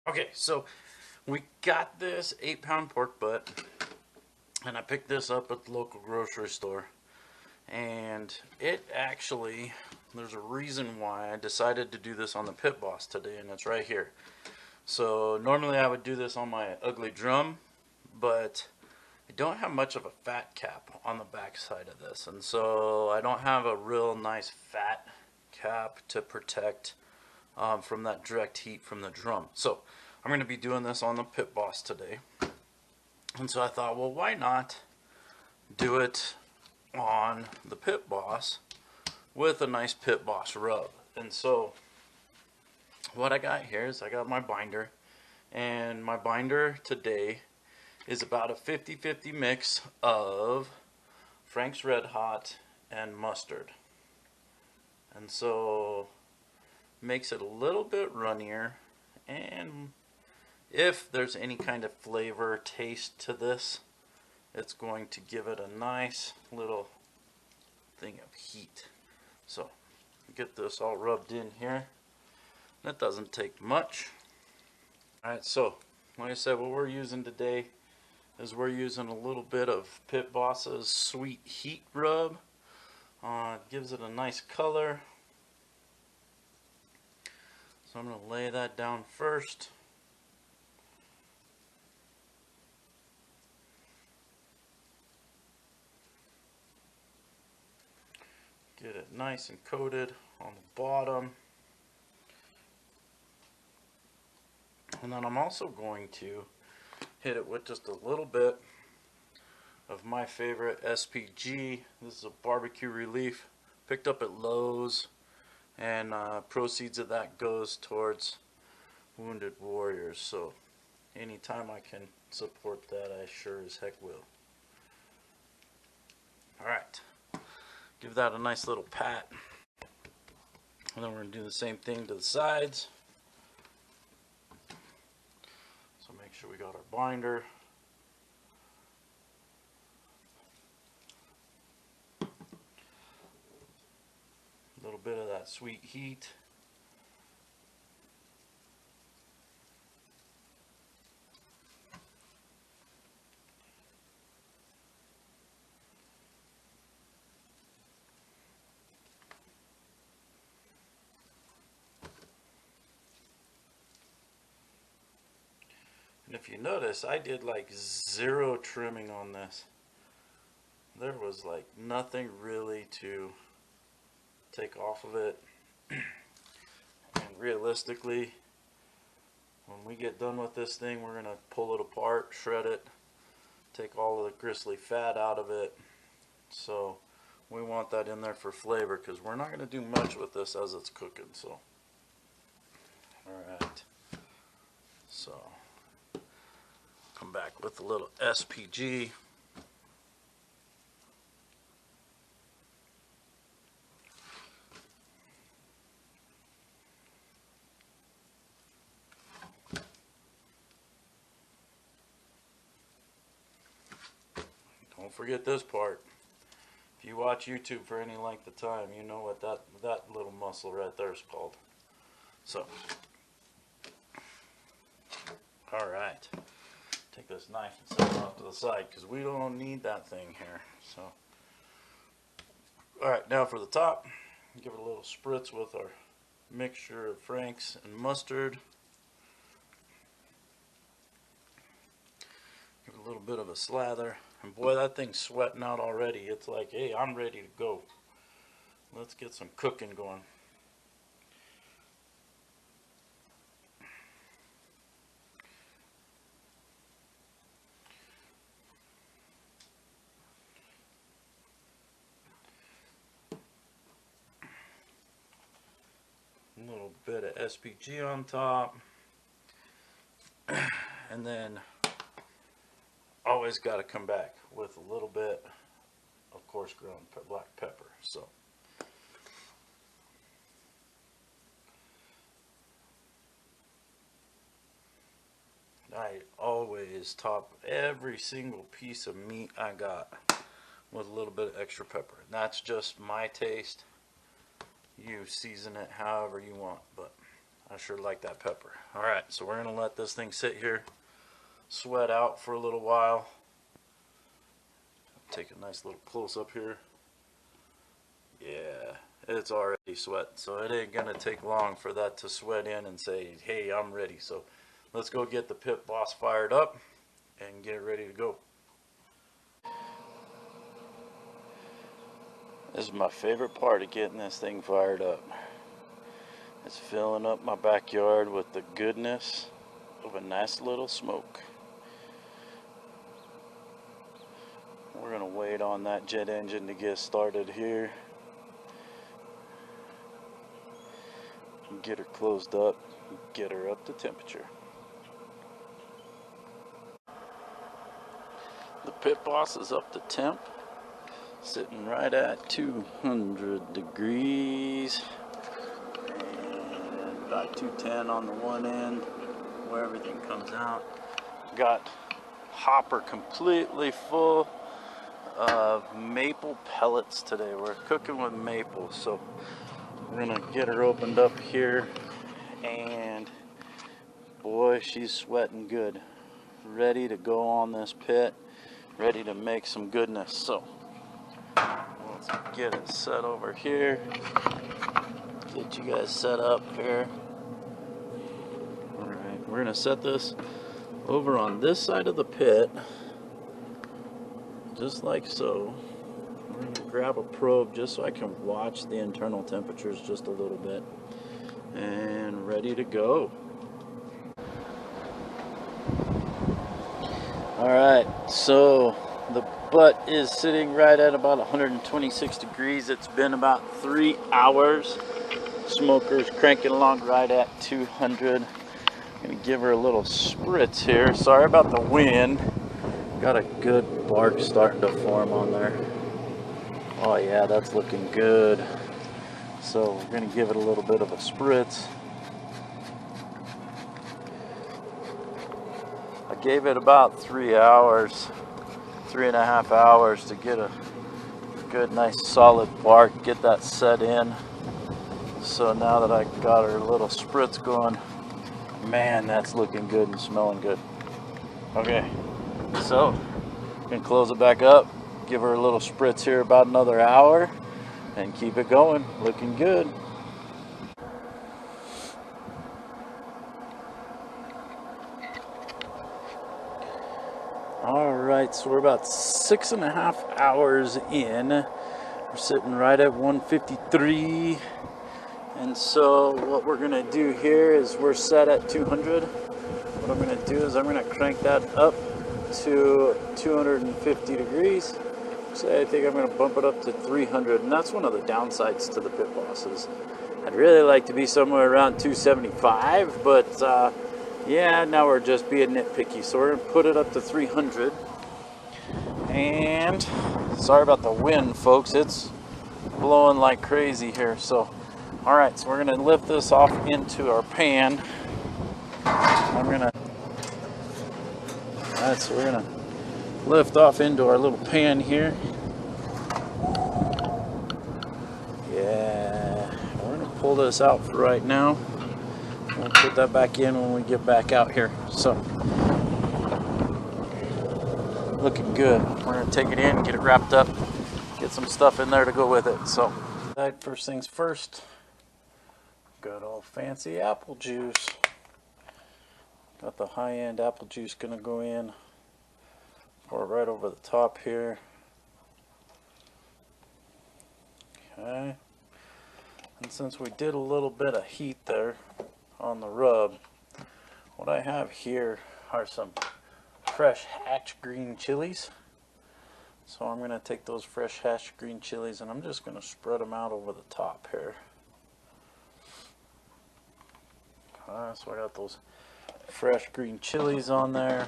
Okay, so we got this 8-pound pork butt, and I picked this up at the local grocery store. And it actually, there's a reason why I decided to do this on the Pit Boss today, and it's right here. So normally I would do this on my ugly drum, but I don't have much of a fat cap on the back side of this, and so I don't have a real nice fat cap to protect from that direct heat from the drum. So I'm going to be doing this on the Pit Boss today, and so I thought, well, why not do it on the Pit Boss with a nice Pit Boss rub. And so what I got here is I got my binder, and my binder today is about a 50-50 mix of Frank's Red Hot and mustard. And so makes it a little bit runnier, and if there's any kind of flavor taste to this, it's going to give it a nice little thing of heat. So get this all rubbed in here. That doesn't take much. Alright, so like I said, what we're using today is we're using a little bit of Pit Boss's Sweet Heat Rub. It gives it a nice color. So I'm going to lay that down first. Get it nice and coated on the bottom. And then I'm also going to hit it with just a little bit of my favorite SPG. This is a barbecue relief, picked up at Lowe's, and proceeds of that goes towards wounded warriors. So anytime I can support that, I sure as heck will. Alright, give that a nice little pat. And then we're going to do the same thing to the sides. So make sure we got our binder. A little bit of that sweet heat. And if you notice, I did like 0 trimming on this. There was like nothing really to take off of it. And realistically, when we get done with this thing, we're going to pull it apart, shred it, take all of the gristly fat out of it. So we want that in there for flavor, because we're not going to do much with this as it's cooking. So alright, so come back with a little SPG. Don't forget this part. If you watch YouTube for any length of time, you know what that little muscle right there is called. So, alright. Take this knife and set it off to the side, because we don't need that thing here. So, alright, now for the top, give it a little spritz with our mixture of Frank's and mustard. Give it a little bit of a slather. And boy, that thing's sweating out already. It's like, hey, I'm ready to go. Let's get some cooking going. A little bit of SPG on top. And then always got to come back with a little bit of coarse ground black pepper. So I always top every single piece of meat I got with a little bit of extra pepper. And that's just my taste. You season it however you want, but I sure like that pepper. All right, so we're gonna let this thing sit here, sweat out for a little while. Take a nice little close up here. Yeah, it's already sweat, so it ain't gonna take long for that to sweat in and say, hey, I'm ready. So let's go get the pit boss fired up and get ready to go. This is my favorite part of getting this thing fired up. It's filling up my backyard with the goodness of a nice little smoke. We're gonna wait on that jet engine to get started here. Get her closed up, get her up to temperature. The pit boss is up to temp, sitting right at 200 degrees. And about 210 on the one end where everything comes out. Got hopper completely full of maple pellets today. We're cooking with maple, so we're gonna get her opened up here, and boy, she's sweating good, ready to go on this pit, ready to make some goodness. So let's get it set over here, get you guys set up here. All right, we're gonna set this over on this side of the pit, just like so. We're going to grab a probe just so I can watch the internal temperatures just a little bit. And ready to go. Alright, so the butt is sitting right at about 126 degrees. It's been about 3 hours. Smoker's cranking along right at 200. I'm going to give her a little spritz here. Sorry about the wind. Got a good bark starting to form on there. Oh yeah, that's looking good. So we're going to give it a little bit of a spritz. I gave it about 3 hours, 3.5 hours to get a good, nice, solid bark, get that set in. So now that I got her little spritz going, man, that's looking good and smelling good. Okay, so I'm going to close it back up. Give her a little spritz here about another hour and keep it going, looking good. Alright, so we're about 6.5 hours in. We're sitting right at 153. And so what we're gonna do here is we're set at 200. What I'm gonna do is I'm gonna crank that up to 250 degrees. So I think I'm going to bump it up to 300, and that's one of the downsides to the pit bosses. I'd really like to be somewhere around 275, but yeah, now we're just being nitpicky. So we're going to put it up to 300. And sorry about the wind, folks. It's blowing like crazy here. So, all right, so we're going to lift this off into our pan. We're going to lift off into our little pan here. Yeah, we're gonna pull this out for right now. We'll put that back in when we get back out here. So, looking good. We're gonna take it in, get it wrapped up, get some stuff in there to go with it. So, first things first, good old fancy apple juice. Got the high-end apple juice gonna go in. Pour it right over the top here. Okay. And since we did a little bit of heat there on the rub, what I have here are some fresh hatch green chilies. So I'm going to take those fresh hatch green chilies and I'm just going to spread them out over the top here. Okay, so I got those fresh green chilies on there.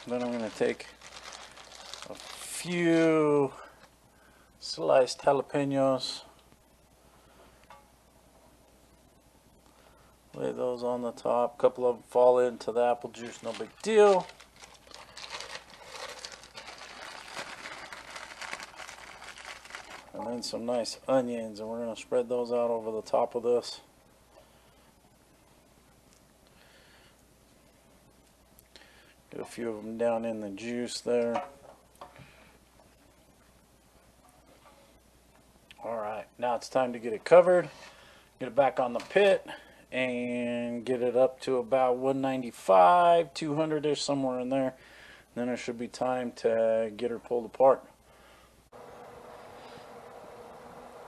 Then I'm going to take a few sliced jalapenos, lay those on the top. A couple of them fall into the apple juice, no big deal. And And some nice onions, and we're going to spread those out over the top of this. Get a few of them down in the juice there. Alright, now it's time to get it covered, get it back on the pit, and get it up to about 195, 200-ish, somewhere in there. Then it should be time to get her pulled apart.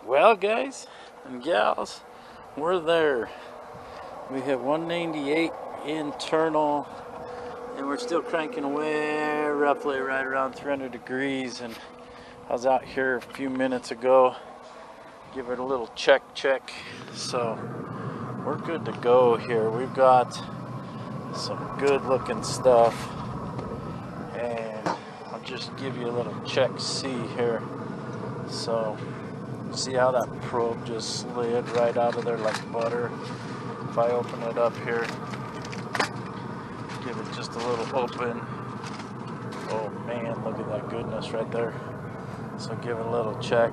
Well, guys and gals, we're there. We have 198 internal, and we're still cranking away roughly right around 300 degrees. And I was out here a few minutes ago, give it a little check. So we're good to go here. We've got some good looking stuff, and I'll just give you a little check see here. So see how that probe just slid right out of there like butter. If I open it up here, give it just a little open. Oh man, look at that goodness right there. So give it a little check.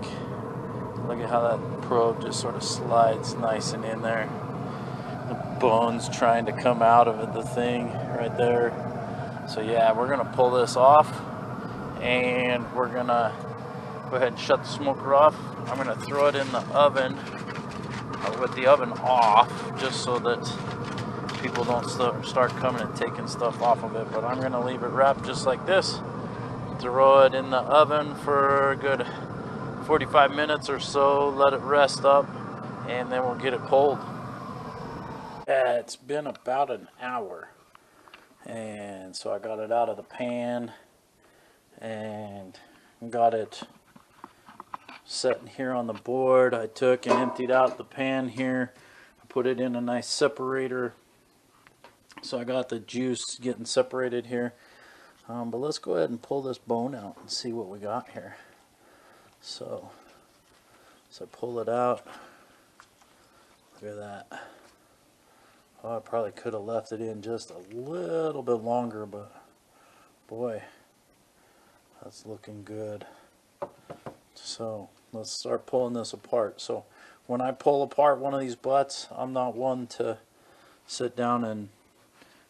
Look at how that probe just sort of slides nice and in there. The bone's trying to come out of it, the thing right there. So yeah, we're gonna pull this off, and we're gonna go ahead and shut the smoker off. I'm gonna throw it in the oven with the oven off, just so that people don't start coming and taking stuff off of it. But I'm gonna leave it wrapped just like this. Throw it in the oven for a good 45 minutes or so, let it rest up, and then we'll get it pulled. It's been about an hour, and so I got it out of the pan and got it sitting here on the board. I took and emptied out the pan here. I put it in a nice separator, so I got the juice getting separated here. But let's go ahead and pull this bone out and see what we got here. So pull it out. Look at that. Oh, I probably could have left it in just a little bit longer, but boy, that's looking good. So let's start pulling this apart. So when I pull apart one of these butts, I'm not one to sit down and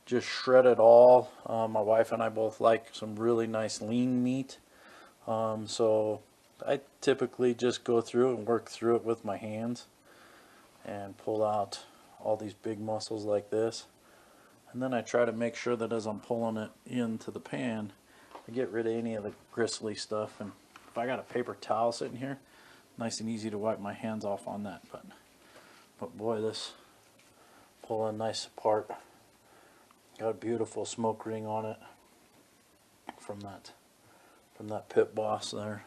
just shred it all. My wife and I both like some really nice lean meat. So I typically just go through and work through it with my hands and pull out all these big muscles like this. And then I try to make sure that as I'm pulling it into the pan, I get rid of any of the gristly stuff. And if I got a paper towel sitting here, nice and easy to wipe my hands off on that. But boy, this pulling nice apart. Got a beautiful smoke ring on it from that pit boss there.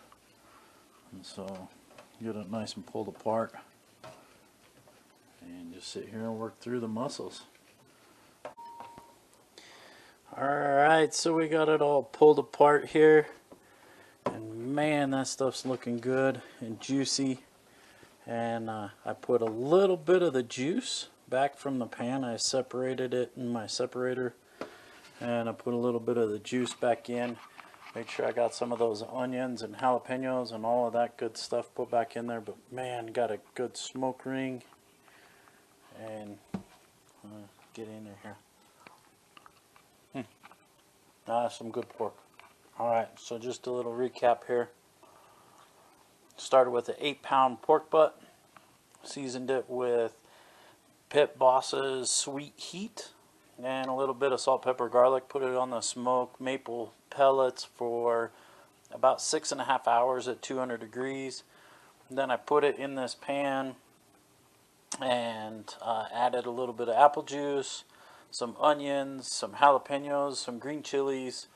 And so get it nice and pulled apart, and just sit here and work through the muscles. Alright, so we got it all pulled apart here, and man, that stuff's looking good and juicy. And I put a little bit of the juice back from the pan. I separated it in my separator, and I put a little bit of the juice back in. Make sure I got some of those onions and jalapenos and all of that good stuff put back in there. But man, got a good smoke ring. And get in there here. Some good pork. Alright, so just a little recap here. Started with an 8-pound pork butt. Seasoned it with Pit Boss's Sweet Heat and a little bit of salt, pepper, garlic. Put it on the smoked maple pellets for about 6.5 hours at 200 degrees. Then I put it in this pan and added a little bit of apple juice, some onions, some jalapenos, some green chilies.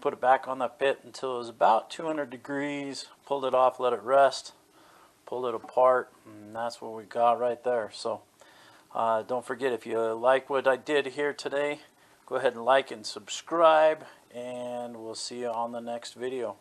Put it back on the pit until it was about 200 degrees. Pulled it off, let it rest, pulled it apart, and that's what we got right there. So don't forget, if you like what I did here today, go ahead and like and subscribe, and we'll see you on the next video.